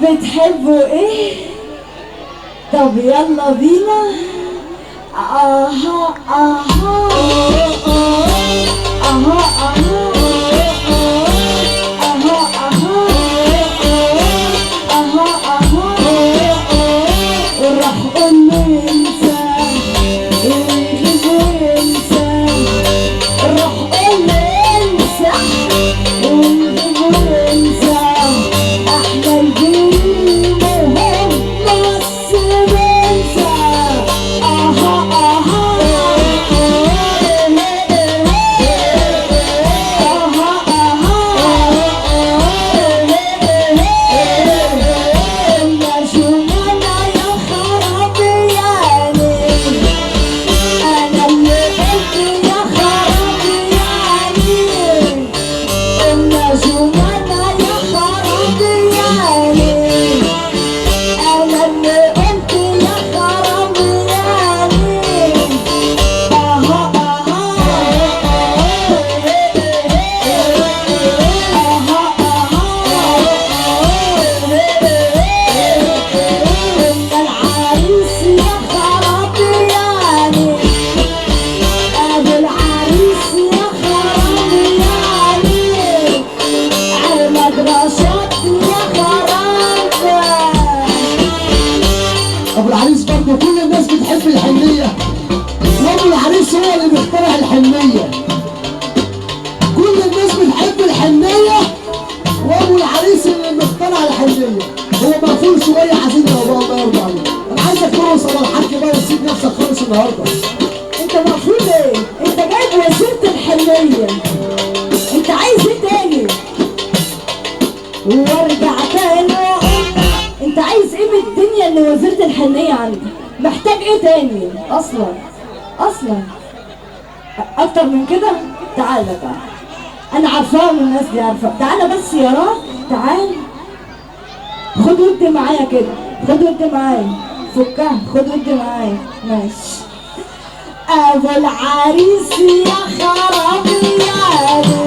بتحبوا ايه؟ طب يلا بينا. اها اها اها اها وراح قول له ينسى ويغيب وينسى. راح قول له ينسى ويغيب وينسى. احنا الجيل مهم بس بنسى. اها اها ابو العريس برضه كل الناس بتحب الحنيه، وابو العريس هو اللي بيخترع الحنيه. كل الناس بتحب الحنيه وابو العريس اللي مخترع الحنيه. هو مقفول شويه حزين يا بابا، الله يرضى عليك. انا عايزك ترقص على الحاج بقى وتسيب نفسك خالص النهارده. انت مقفول ايه؟ انت جايب وسيله الحنيه، انت عايز ايه تاني؟ وارجع تاني. انت عايز ايه من الدنيا اللي وزيرة الحنية عندي؟ محتاج ايه تاني اصلا اكتر من كده؟ تعالى انا عارفاه والناس دي عارفاه. تعالى بس يا رب، تعال خد ودي معايا كده، خد ودي معايا، فكها خد ودي معايا. ماشي. ابو العريس يا خرابي يا